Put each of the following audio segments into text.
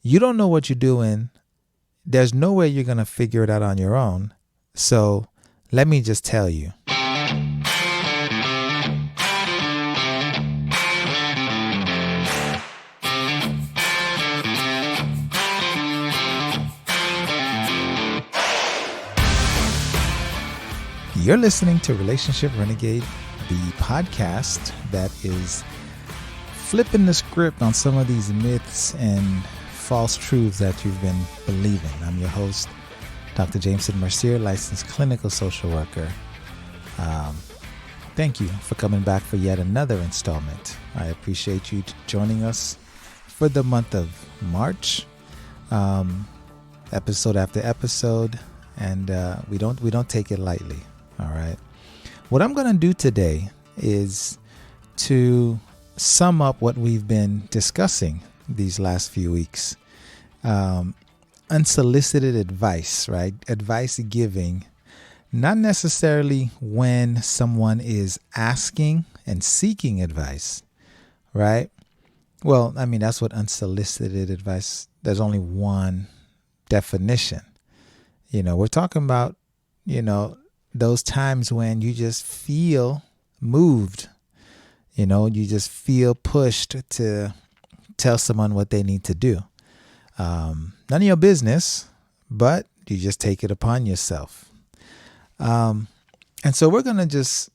You don't know what you're doing. There's no way you're going to figure it out on your own. So let me just tell you. You're listening to Relationship Renegade, the podcast that is flipping the script on some of these myths and false truths that you've been believing. I'm your host, Dr. Jameson Mercier, licensed clinical social worker. Thank you for coming back for yet another installment. I appreciate you joining us for the month of March, episode after episode, and we don't take it lightly. All right. What I'm going to do today is to sum up what we've been discussing these last few weeks. Unsolicited advice, right? Advice giving, not necessarily when someone is asking and seeking advice, right? Well, I mean, that's what unsolicited advice, there's only one definition. We're talking about, those times when you just feel moved, you just feel pushed to tell someone what they need to do. None of your business, but you just take it upon yourself. And so we're going to just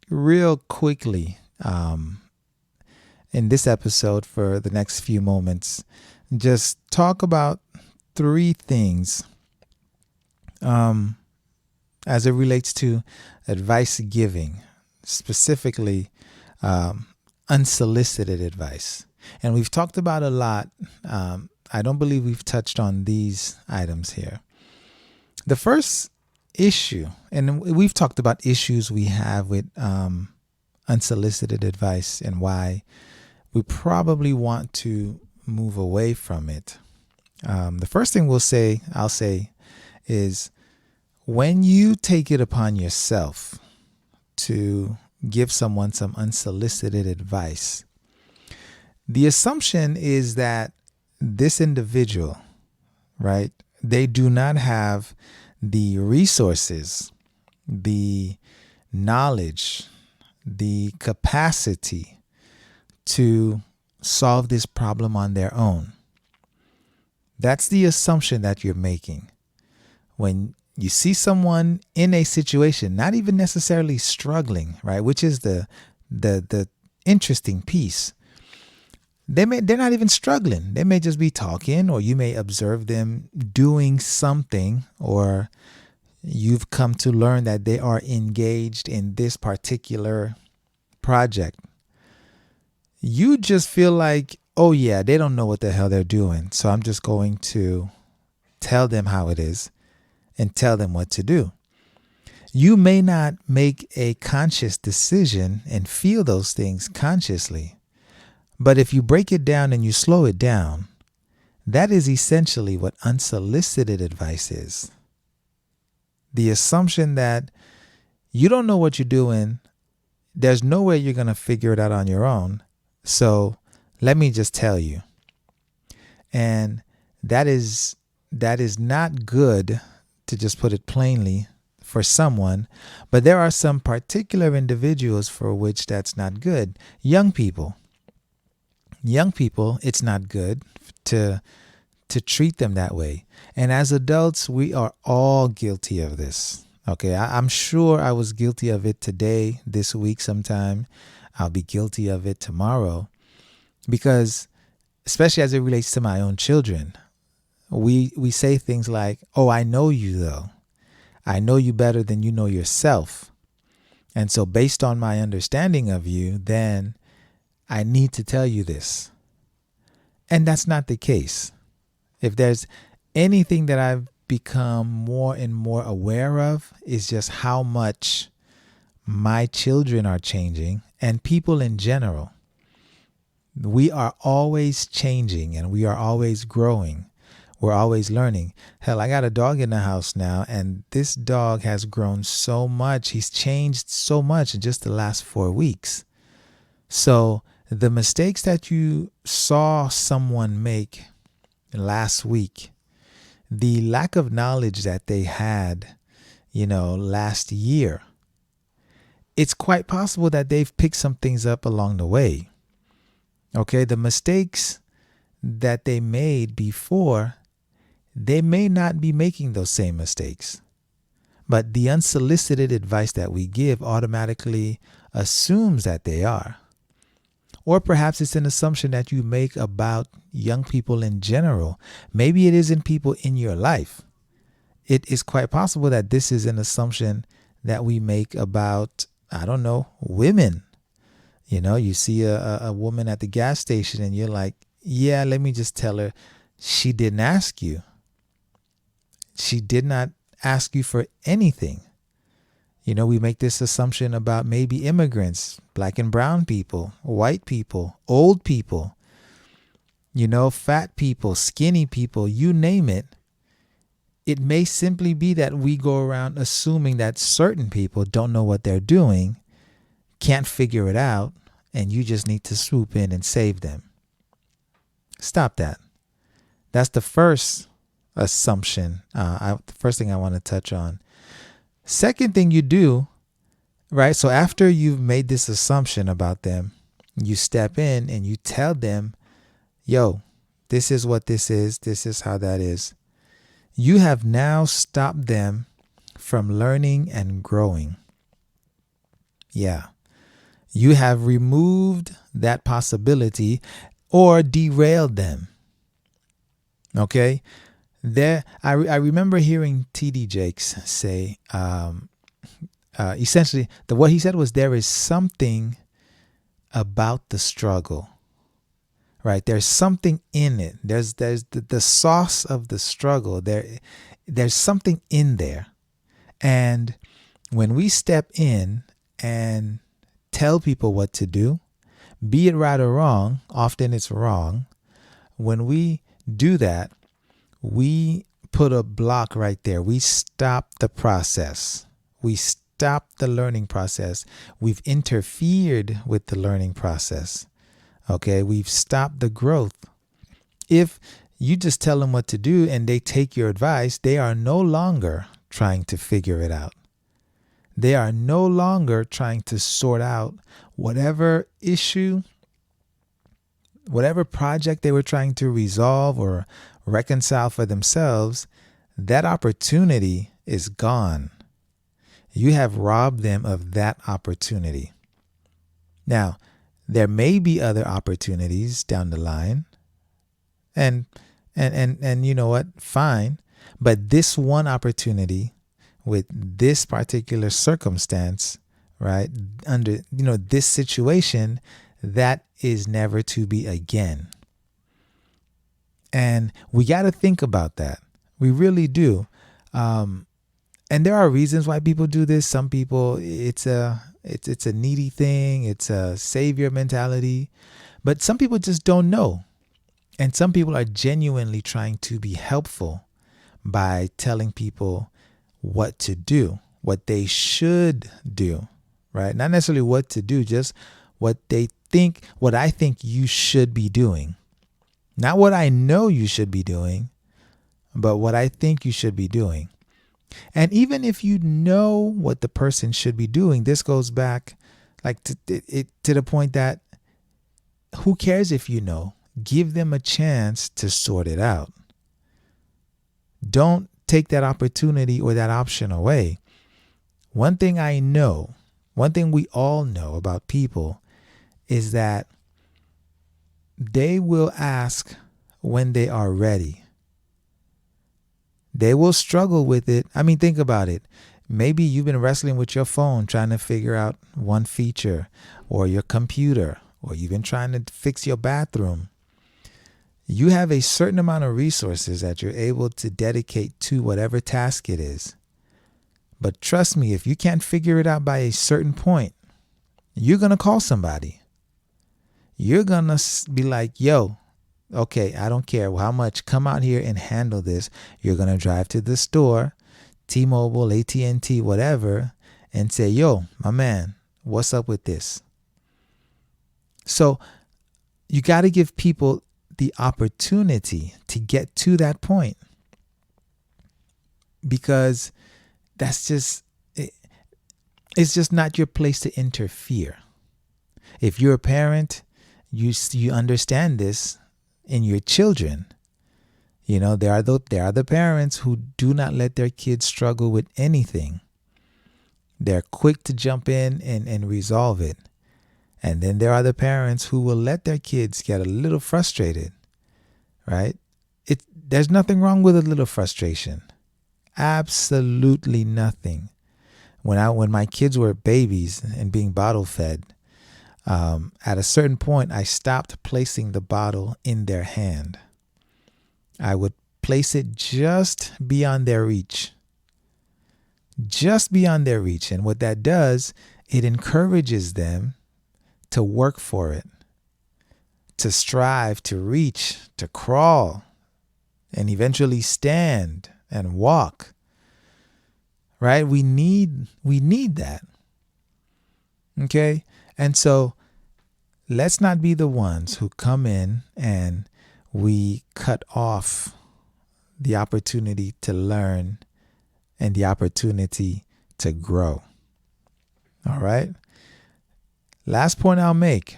real quickly, in this episode for the next few moments, just talk about three things, as it relates to advice giving, specifically unsolicited advice. And we've talked about a lot. I don't believe we've touched on these items here. The first issue, and we've talked about issues we have with unsolicited advice and why we probably want to move away from it. The first thing I'll say is, when you take it upon yourself to give someone some unsolicited advice, the assumption is that this individual, right, they do not have the resources, the knowledge, the capacity to solve this problem on their own. That's the assumption that you're making. When you see someone in a situation, not even necessarily struggling, right? Which is the interesting piece. They're not even struggling. They may just be talking, or you may observe them doing something, or you've come to learn that they are engaged in this particular project. You just feel like, oh yeah, they don't know what the hell they're doing, so I'm just going to tell them how it is and tell them what to do. You may not make a conscious decision and feel those things consciously, but if you break it down and you slow it down, that is essentially what unsolicited advice is. The assumption that you don't know what you're doing, there's no way you're going to figure it out on your own, so let me just tell you. And that is not good, to just put it plainly, for someone, but there are some particular individuals for which that's not good. Young people, it's not good to treat them that way. And as adults, we are all guilty of this. Okay, I'm sure I was guilty of it today, this week sometime. I'll be guilty of it tomorrow, because especially as it relates to my own children, we say things like, oh, I know you though. I know you better than you know yourself. And so based on my understanding of you, then I need to tell you this. And that's not the case. If there's anything that I've become more and more aware of, is just how much my children are changing, and people in general. We are always changing and we are always growing. We're always learning. Hell, I got a dog in the house now, and this dog has grown so much. He's changed so much in just the last 4 weeks. So the mistakes that you saw someone make last week, the lack of knowledge that they had, last year, it's quite possible that they've picked some things up along the way. Okay, the mistakes that they made before, they may not be making those same mistakes. But the unsolicited advice that we give automatically assumes that they are. Or perhaps it's an assumption that you make about young people in general. Maybe it isn't people in your life. It is quite possible that this is an assumption that we make about, I don't know, women. You see a woman at the gas station and you're like, yeah, let me just tell her she didn't ask you. She did not ask you for anything. We make this assumption about maybe immigrants, black and brown people, white people, old people, fat people, skinny people, you name it. It may simply be that we go around assuming that certain people don't know what they're doing, can't figure it out, and you just need to swoop in and save them. Stop that. That's the first assumption. The first thing I want to touch on. Second thing you do, right? So after you've made this assumption about them, you step in and you tell them, yo, this is what this is. This is how that is. You have now stopped them from learning and growing. Yeah. You have removed that possibility or derailed them. Okay? I remember hearing T.D. Jakes say, essentially, what he said was there is something about the struggle, right? There's something in it. There's the sauce of the struggle. There's something in there. And when we step in and tell people what to do, be it right or wrong, often it's wrong. When we do that, we put a block right there. We stop the process. We stop the learning process. We've interfered with the learning process. Okay, we've stopped the growth. If you just tell them what to do and they take your advice, they are no longer trying to figure it out. They are no longer trying to sort out whatever issue, whatever project they were trying to resolve or reconcile for themselves. That opportunity is gone. You have robbed them of that opportunity. Now, there may be other opportunities down the line. And you know what? Fine. But this one opportunity with this particular circumstance, right? Under, this situation, that is never to be again. And we got to think about that. We really do. And there are reasons why people do this. Some people, it's a needy thing. It's a savior mentality. But some people just don't know. And some people are genuinely trying to be helpful by telling people what to do, what they should do, right? Not necessarily what to do, just what I think you should be doing. Not what I know you should be doing, but what I think you should be doing. And even if you know what the person should be doing, this goes back to the point that who cares if you know? Give them a chance to sort it out. Don't take that opportunity or that option away. One thing we all know about people is that they will ask when they are ready. They will struggle with it. I mean, think about it. Maybe you've been wrestling with your phone trying to figure out one feature, or your computer, or you've been trying to fix your bathroom. You have a certain amount of resources that you're able to dedicate to whatever task it is. But trust me, if you can't figure it out by a certain point, you're going to call somebody. You're going to be like, yo, okay, I don't care how much, come out here and handle this. You're going to drive to the store, T-Mobile, AT&T, whatever, and say, yo, my man, what's up with this? So you got to give people the opportunity to get to that point, because that's just it's just not your place to interfere. If you're a parent, you understand this in your children. There are the parents who do not let their kids struggle with anything. They're quick to jump in and resolve it. And then there are the parents who will let their kids get a little frustrated, right? There's nothing wrong with a little frustration. Absolutely nothing. When my kids were babies and being bottle fed, at a certain point, I stopped placing the bottle in their hand. I would place it just beyond their reach. Just beyond their reach. And what that does, it encourages them to work for it, to strive, to reach, to crawl, and eventually stand and walk. Right? We need that. Okay? And so let's not be the ones who come in and we cut off the opportunity to learn and the opportunity to grow. All right? Last point I'll make.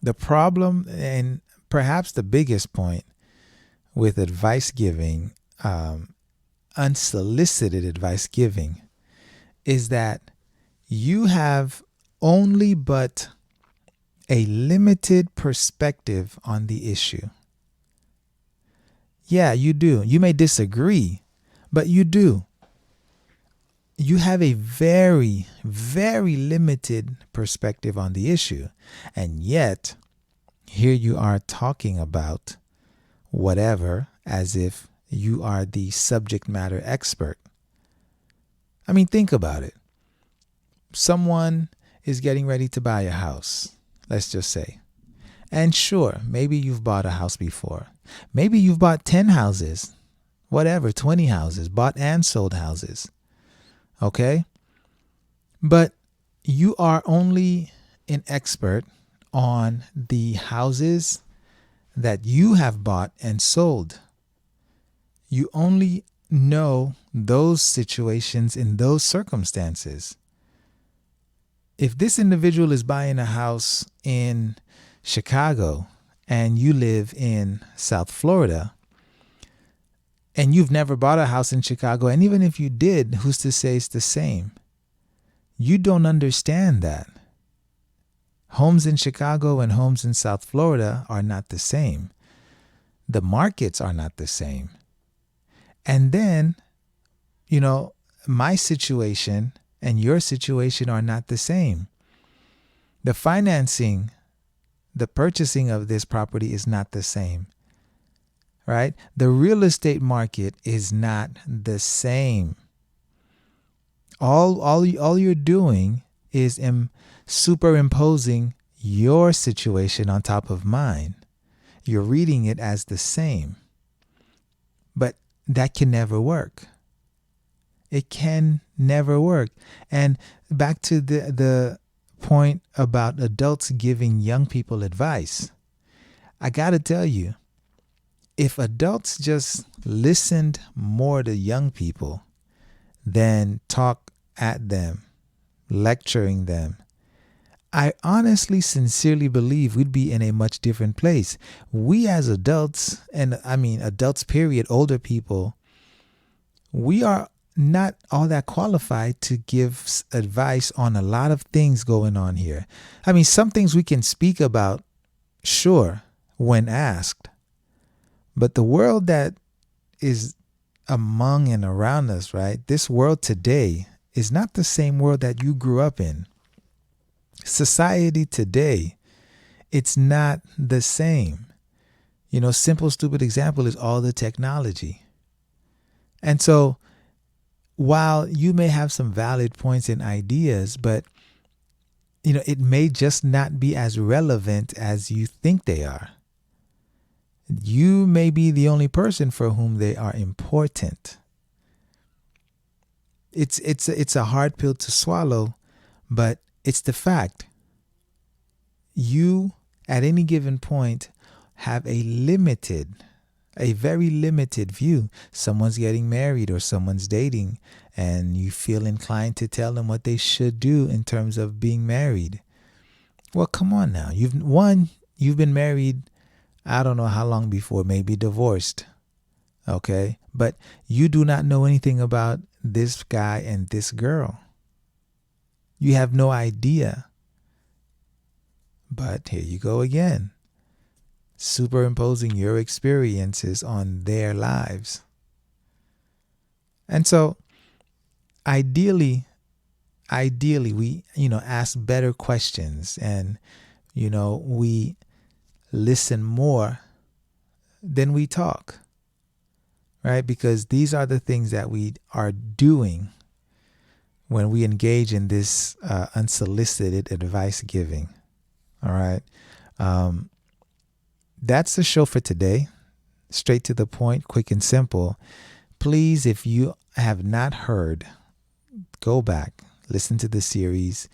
The problem, and perhaps the biggest point with advice giving, unsolicited advice giving, is that you have only but a limited perspective on the issue. Yeah, you do. You may disagree, but you do. You have a very, very limited perspective on the issue. And yet, here you are talking about whatever as if you are the subject matter expert. I mean, think about it. Someone is getting ready to buy a house, let's just say. And sure, maybe you've bought a house before. Maybe you've bought 10 houses, whatever, 20 houses, bought and sold houses. Okay? But you are only an expert on the houses that you have bought and sold. You only know those situations in those circumstances. If this individual is buying a house in Chicago and you live in South Florida, and you've never bought a house in Chicago, and even if you did, who's to say it's the same? You don't understand that. Homes in Chicago and homes in South Florida are not the same. The markets are not the same. And then, my situation and your situation are not the same. The financing, the purchasing of this property is not the same. Right? The real estate market is not the same. All you're doing is superimposing your situation on top of mine. You're reading it as the same. But that can never work. It can never work. And back to the point about adults giving young people advice. I got to tell you, if adults just listened more to young people than talk at them, lecturing them, I honestly, sincerely believe we'd be in a much different place. We as adults, and I mean adults period, older people, we are not all that qualified to give advice on a lot of things going on here. I mean, some things we can speak about, sure, when asked. But the world that is among and around us, right? This world today is not the same world that you grew up in. Society today, it's not the same. Simple, stupid example is all the technology. And so while you may have some valid points and ideas, but it may just not be as relevant as you think they are. You may be the only person for whom they are important. It's a hard pill to swallow, but it's the fact. You, at any given point, have a very limited view. Someone's getting married or someone's dating, and you feel inclined to tell them what they should do in terms of being married. Well, come on now. You've been married, I don't know how long before, maybe divorced. Okay? But you do not know anything about this guy and this girl. You have no idea. But here you go again, superimposing your experiences on their lives. And so ideally we, ask better questions, and, we listen more than we talk, right? Because these are the things that we are doing when we engage in this unsolicited advice giving. All right. That's the show for today. Straight to the point, quick and simple. Please, if you have not heard, go back, listen to the series.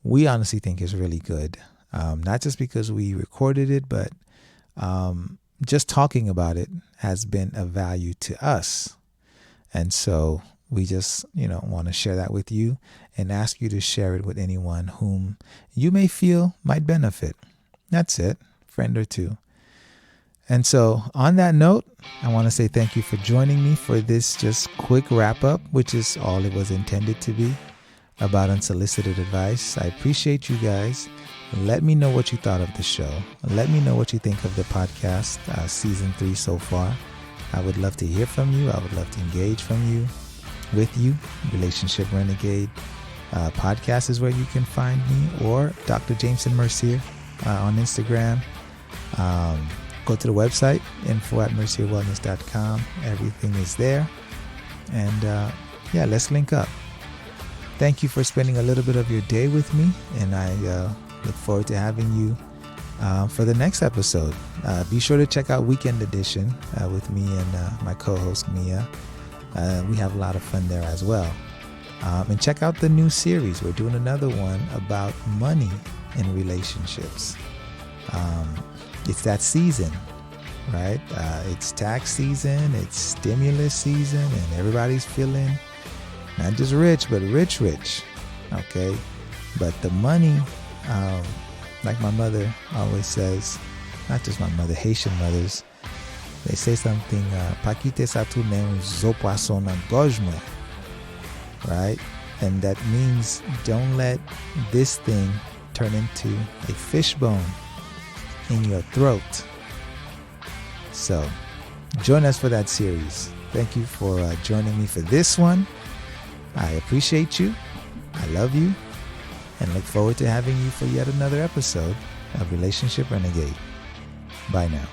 We honestly think it's really good. Not just because we recorded it, but just talking about it has been of value to us. And so we just, want to share that with you and ask you to share it with anyone whom you may feel might benefit. That's it, friend or two. And so on that note, I want to say thank you for joining me for this just quick wrap up, which is all it was intended to be, about unsolicited advice. I appreciate you guys. Let me know what you thought of the show. Let me know what you think of the podcast, season 3 so far. I would love to hear from you. I would love to engage with you. Relationship Renegade podcast is where you can find me, or Dr. Jameson Mercier on Instagram. Go to the website, info@mercierwellness.com. Everything is there. And let's link up. Thank you for spending a little bit of your day with me, and I look forward to having you for the next episode. Be sure to check out Weekend Edition with me and my co-host Mia. We have a lot of fun there as well. And check out the new series. We're doing another one about money in relationships. It's that season, right? It's tax season, it's stimulus season, and everybody's feeling not just rich, but rich. Okay? But the money, like my mother always says, not just my mother, Haitian mothers, they say something, Pakite sa tou nen zo poisson nan gorge mwen, right? And that means don't let this thing turn into a fishbone in your throat. So join us for that series. Thank you for joining me for this one. I appreciate you. I love you. And look forward to having you for yet another episode of Relationship Renegade. Bye now.